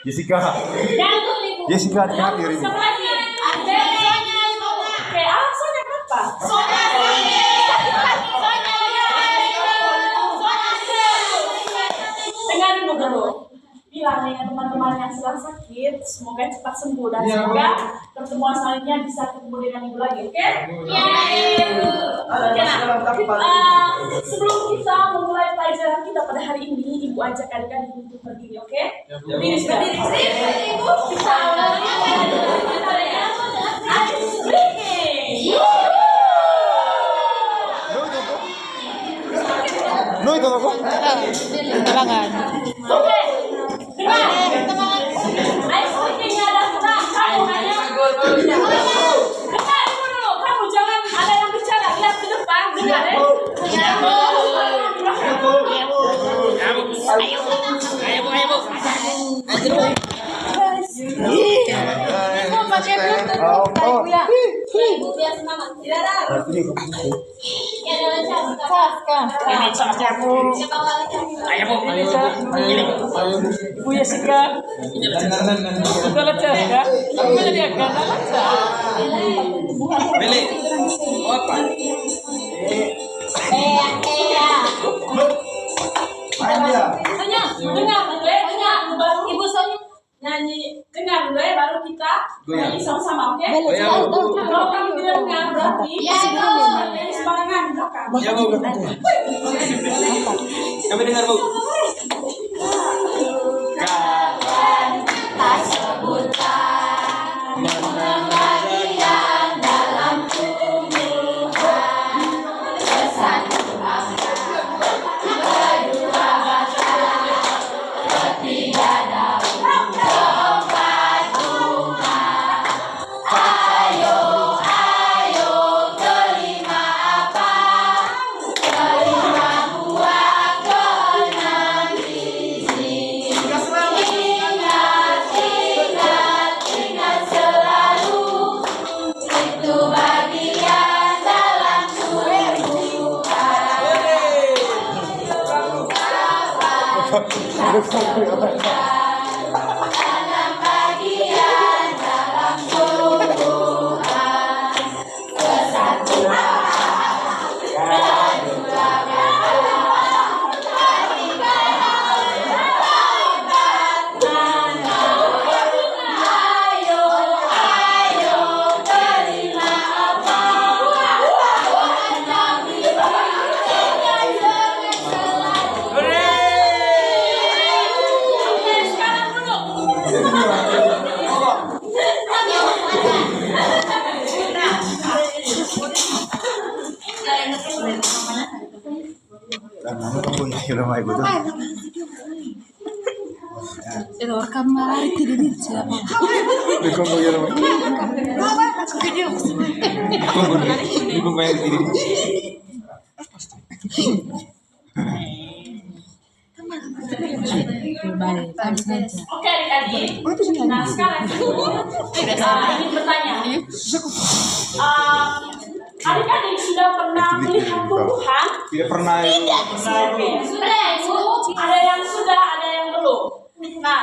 Jessica. Jessica hadir ini. Siapa lagi? Oke, alasannya apa? Dengarin dulu. Bilang dengan teman-teman yang sedang sakit, semoga cepat sembuh dan semoga pertemuan selanjutnya bisa ketemu dengan ibu lagi, oke? Oke, nah, sebelum kita memulai pelajaran kita pada hari ini, ibu ajak adik-adik untuk berdiri, oke? Berdiri sudah. Ibu, kita ice breaking. No itu apa? Tangan. Oke, dengar. Ice breaking-nya ada kamu hanya dengar dulu. Kamu jangan ada yang bicara, lihat ke depan, dengar ya. Ibu pakai bluetooth kayak ya. Ibu biar semangat. Ini cacamu. Ayo bu, Bu Jessica. Sudah lecah ya? Aku menjadi agak lecah. Beli. Apa? Dengar baru ibu Sonya nyanyi, dengar dulu ya, baru kita nyanyi sama-sama, oke? Kalau kamu tidak dengar berarti nyanyi sembarangan di belakang. Ya bu. Kami dengar bu. Kawan tak sebutan bagian dalam tumbuhan bersatu bangsa kedua bangsa ketiga daun keempat bunga ayo kelima apa kelima buah keenam biji ingat selalu itu bagian dalam tumbuhan tanam bagian dalam tumbuhan kesatuan kedua ayo kelima apa Oke, sekarang dulu. Nama ibu tuh. Itu kamar tidak dijawab. Dikongkong ya nama. Dikongkong bayar diri. Oke, adik-adik. Nah, sekarang ingin bertanya. Adik-adik sudah pernah melihat tumbuhan? Tidak pernah. Oke. Ada yang sudah, ada yang belum. Nah,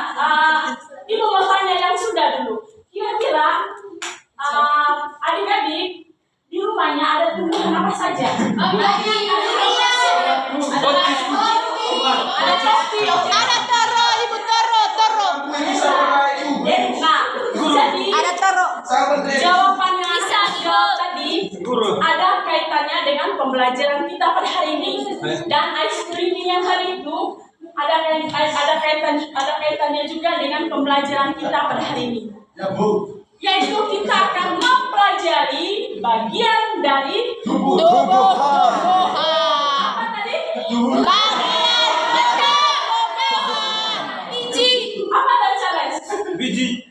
ibu mau tanya yang sudah dulu. Kira-kira adik-adik di rumahnya ada tumbuhan apa saja? Ada kopi, Ada toro, ibu toro. Nah, jadi Ada toro. jawaban yang jawab tadi ada kaitannya dengan pembelajaran kita pada hari ini. Dan ice cream yang hari itu ada kaitannya juga dengan pembelajaran kita pada hari ini. Yaitu kita akan mempelajari bagian dari Tubuh. apa tadi? Apa tadi Charles? Biji.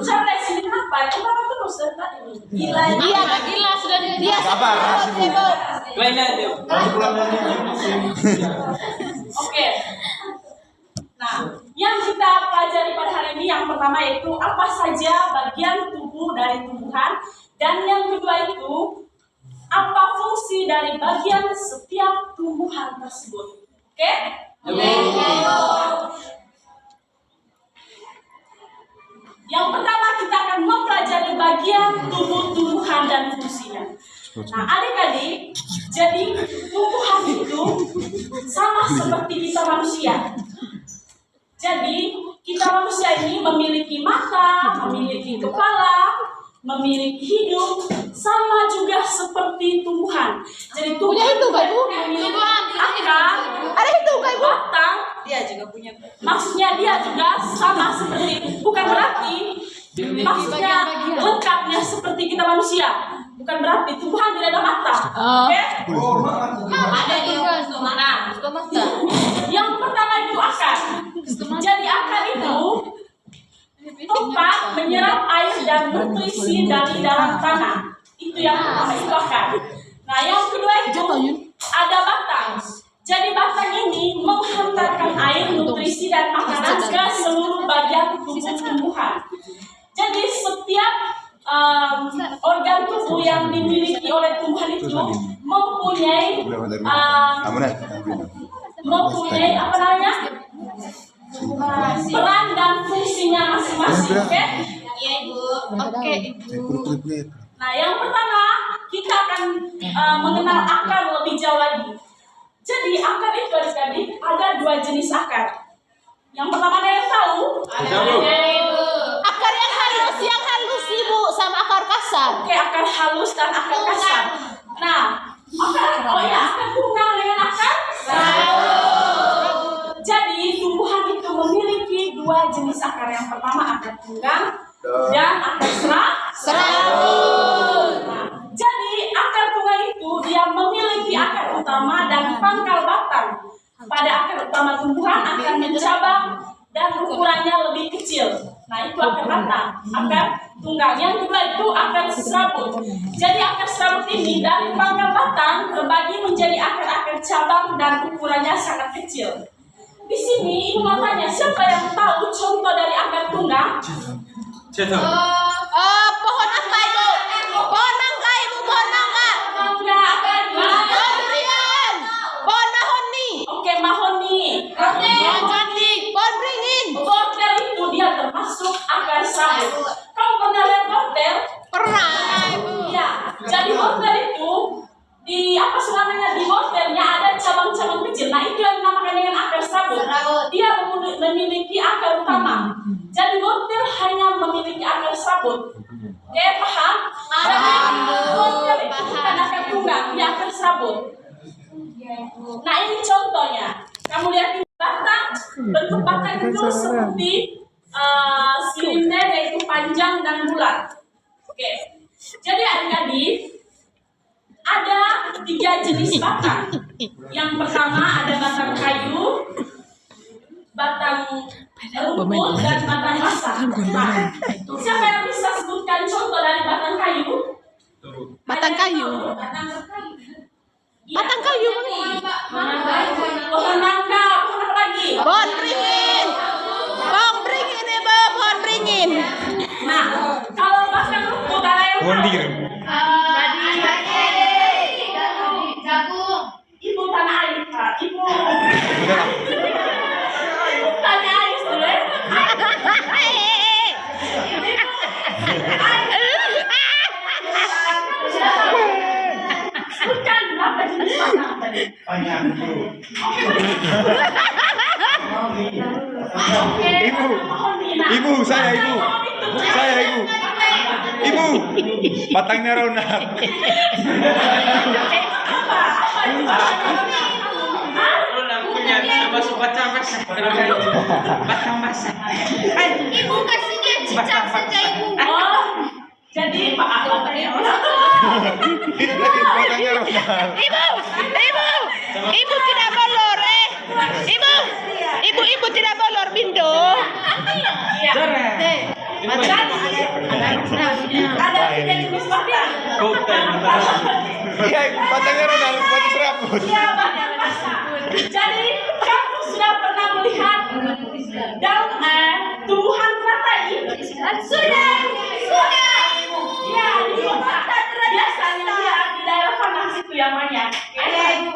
Charles ini apa? Kenapa terus dari tadi? Gila. Gila sudah dia. Sabar, sibuk. Lainnya dia. Oke. Nah, yang kita pelajari pada hari ini yang pertama yaitu apa saja bagian tubuh dari tumbuhan, dan yang kedua itu apa fungsi dari bagian setiap tumbuhan tersebut. Oke? Yang pertama kita akan mempelajari bagian tubuh tumbuhan dan fungsinya. Nah, adik-adik, jadi tumbuhan itu sama seperti kita manusia. Jadi kita manusia ini memiliki mata, memiliki kepala, memiliki hidung, sama juga seperti tumbuhan. Jadi tumbuhan itu memiliki akar, Ada itu Kak Ibu. batang. Dia juga punya. Maksudnya dia juga sama seperti itu. Bukan berarti maksudnya lengkapnya seperti kita manusia. Bukan berarti tumbuhan tidak ada mata. Oke? Ada juga Nah, mata. yang pertama itu akar. Jadi akar itu tempat menyerap air dan nutrisi dari dalam tanah. Itu yang pertama, itu akar. Nah, yang kedua itu ada batang. Jadi batang ini menghantarkan air, nutrisi dan makanan ke seluruh bagian tubuh tumbuhan. Jadi setiap organ tubuh yang dimiliki oleh tumbuhan itu mempunyai apa namanya, peran dan fungsinya masing-masing. Oke? Iya Ibu. Oke Ibu. Nah, yang pertama kita akan mengenal akar lebih jauh lagi. Jadi akar itu adik-adik ada dua jenis akar. Yang pertama ada yang tahu? Akar yang halus Ibu sama akar kasar. Oke, akar halus dan akar kasar. Nah, akar tunggang dengan akar jadi tumbuhan itu memiliki dua jenis akar. Yang pertama akar tunggang dan akar serabut. Nah, jadi akar tunggang itu dia memiliki akar utama dan pangkal batang. Pada akar utama tumbuhan akan mencabang dan ukurannya lebih kecil. Nah, itu akar batang, akar tunggang. Yang kedua itu akar serabut. Jadi akar serabut ini dari pangkal batang terbagi menjadi akar-akar cabang dan ukurannya sangat kecil. Di sini ibu mau tanya, siapa yang tahu contoh dari akar tunggang? Pohon apa Ibu? Pohon nangka Ibu, pohon nangka. Pohon durian. Pohon mahoni. Oke, mahoni. Pohon beringin. Wortel itu dia termasuk akar serabut. Kamu pernah lihat wortel? Pernah Ibu. Iya. Jadi wortel itu di apa namanya, di wortelnya ada cabang-cabang kecil. Nah, itu yang dinamakan dengan akar serabut. Dia memiliki akar utama. Jadi wortel hanya memiliki akar serabut. Oke, paham? Wortel itu bukan akar tunggang, dia akar serabut. Nah, ini contohnya. Kamu lihat ini batang. Bentuk batang itu seperti silinder, yaitu panjang dan bulat. Oke. Jadi adik-adik, ada 3 jenis batang. Yang pertama ada batang kayu, batang rumput, dan batang basah. Nah, siapa yang bisa sebutkan contoh dari batang kayu? Batang kayu. Batang kayu. Pohon nangka, pohon apa lagi? Pohon beringin. Pohon beringin Ibu, pohon beringin. Nah, kalau batang rumput ada yang tahu? Ibu tanah air, Pak. Ibu tanah air, sudah. Sebutkan berapa jenis batang tadi? Ibu, saya ibu. Ibu, batangnya Ronald. Termasuk batang basah. Batang basah. Ibu kasih dia cicak saja Ibu. Oh, jadi Pak batangnya Itu tadi batangnya Ronald. Ibu tidak bolor Ibu tidak bolor Bindo. Iya. Ada 3 jenis batang. Iya, batangnya Ronald, batang serabut. Iya, batang basah. Jadi kamu sudah pernah melihat daun tumbuhan teratai? Sudah. Iya, di biasanya di daerah panas itu yang banyak.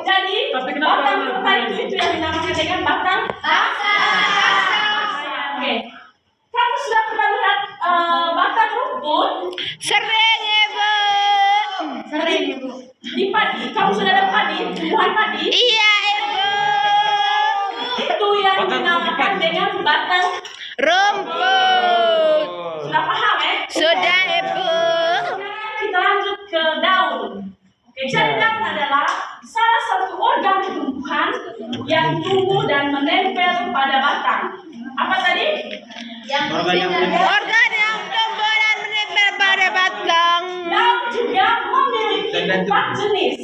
Jadi batang teratai itu yang dinamakan dengan batang basah. Oke. Kamu sudah pernah melihat tumbuhan tadi Iya, Ibu. itu yang dinamakan dengan batang. Rumput. Sudah paham ya? Sudah, Ibu. Kita lanjut ke daun. Oke, jadi daun adalah salah satu organ tumbuhan yang tumbuh dan menempel pada batang. Apa tadi? Organ yang tumbuh dan menempel pada batang. Daun juga memiliki 4 jenis.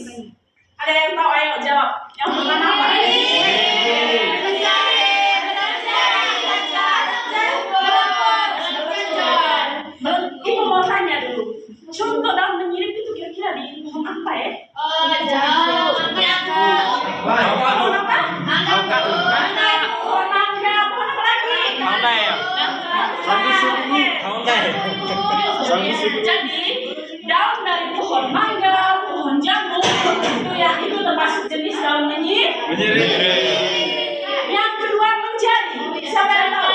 Ada yang tahu? Ayo jawab. Yang pertama apa? Ibu mau tanya dulu. Contoh daun menyirip itu kira-kira di pohon apa ya? Pohon apa? Pohon mangga. Pohon apa lagi? Jadi daun dari pohon mangga, pohon jambu itu termasuk jenis daun menyirip. Yang kedua menjadi. Siapa yang tahu?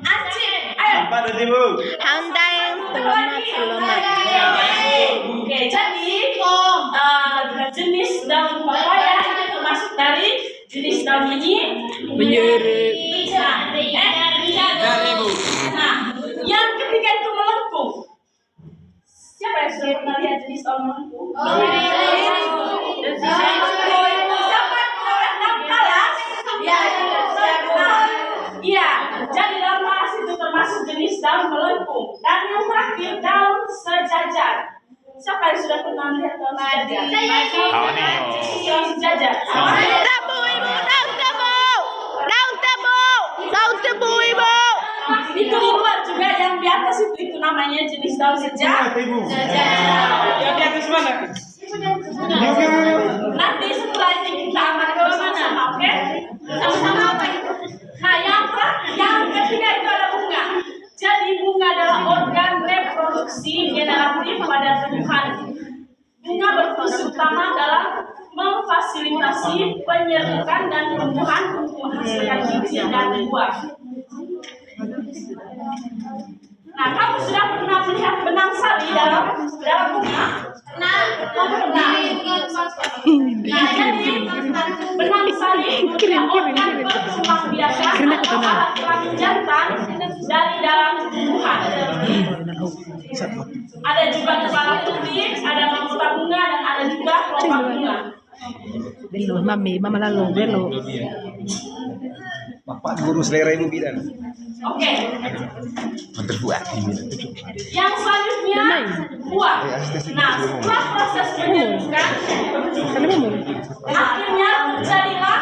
Acik. Ayo. Apa tadi, Bu? Anda yang selamat. Oke, jadi jenis daun papaya itu termasuk dari jenis daun menyirip. Nah, yang ketiga itu melengkung. Siapa yang sudah pernah lihat jenis daun melengkung? Siapa yang daun talas? Iya, jadi daun talas itu termasuk jenis daun melengkung. Dan yang terakhir daun sejajar. Siapa yang sudah pernah lihat daun sejajar? Daun sejajar. Tebu, Ibu. Daun tebu. Daun tebu. Daun tebu, Ibu. Itu di luar juga yang di atas itu namanya jenis daun sejajar. Ibu. Yang di atas mana? Nanti setelah ini kita akan bersama-sama, oke? Sama-sama apa itu? Nah, yang ketiga itu ada bunga. Jadi bunga adalah organ reproduksi generatif pada tumbuhan. Bunga berfungsi utama dalam memfasilitasi penyerbukan dan tumbuhan untuk menghasilkan biji dan buah. Nah, kamu sudah pernah melihat benang sari dalam bunga? Pernah. Nah, jadi benang sari adalah organ berkembang biasa atau alat kelamin jantan dari dalam tumbuhan. Ada juga kepala putih, ada mahkota bunga, dan ada juga kelopak bunga. Bello, mama lalu bello. Bapak guru selera Ibu bidan. Oke. Terbuat. Yang selanjutnya buah. Nah, setelah proses penyerbukan, akhirnya terjadilah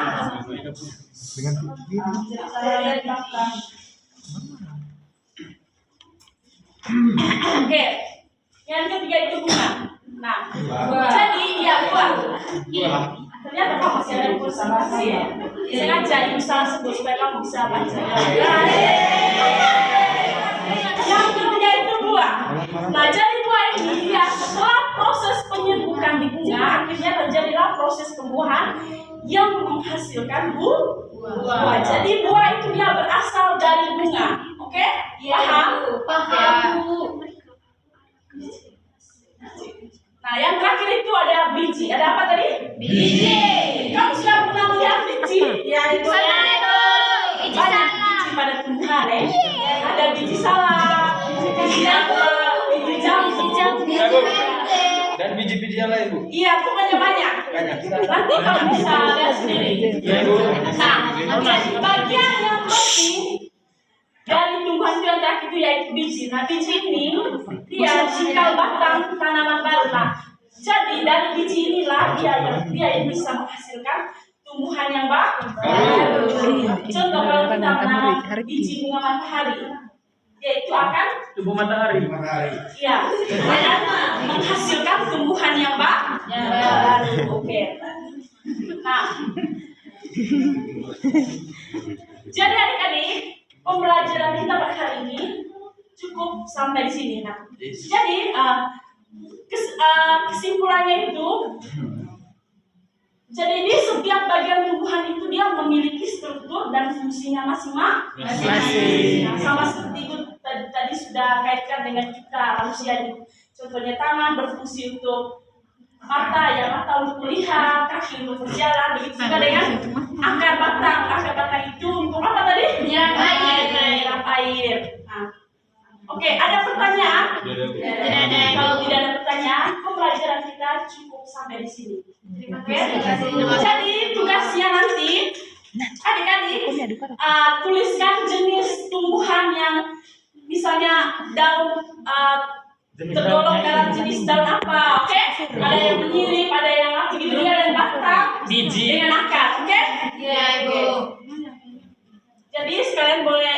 Oke. Yang ketiga itu bunga. Nah, jadi ya buah. Ternyata kamu masih ada kursa bahasa ya. Sengaja ibu salah sebut supaya kamu bisa baca. Yang ketiga itu buah. Nah, jadi buah ini ya setelah proses penyerbukan di bunga, akhirnya terjadilah proses pembuahan yang menghasilkan buah. Jadi buah itu dia berasal dari bunga. Oke? Paham? Nah, yang terakhir itu ada biji. Ada apa tadi? Biji. Kamu sudah pernah melihat biji? Ya, itu banyak biji pada tumbuhan ya. Ada biji salak, biji apel, biji jambu. Dan biji-biji yang lain, Bu. Iya, pokoknya banyak. Nanti kamu bisa lihat sendiri. Nah, bagian yang penting dari tumbuhan itu yang terakhir itu yaitu biji. Nah, biji ini dia cikal batang tanaman baru. Nah, jadi dari biji inilah dia yang bisa menghasilkan tumbuhan yang baru. Contoh kalau kita menanam biji bunga matahari, yaitu akan Tubuh matahari. ya akan menghasilkan tumbuhan yang baru. Oke. Nah, jadi adik-adik, pembelajaran kita pada hari ini cukup sampai di sini. Nah, jadi kesimpulannya itu, jadi di setiap bagian tumbuhan itu dia memiliki struktur dan fungsinya masing-masing. Nah, sama seperti itu tadi sudah kaitkan dengan kita manusia. Contohnya tangan berfungsi untuk mata ya mata untuk melihat, kaki untuk berjalan, begitu juga dengan akar batang. Akar batang itu untuk apa tadi? Menyerap air. Menyerap air. Nah, oke, ada pertanyaan? Kalau tidak ada pertanyaan, pembelajaran kita cukup sampai di sini. Oke. Jadi tugasnya nanti adik-adik tuliskan jenis tumbuhan yang misalnya daun tergolong dalam jenis daun apa, oke? Ada yang menyirip, ada yang apa gitu, ada yang batang, Biji. dengan akar, oke? Iya, Ibu. Jadi sekalian boleh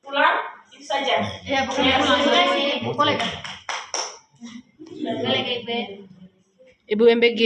pulang, itu saja. Ya, pokoknya pulang sih. Boleh kan? Boleh, Ibu. Ibu MBG.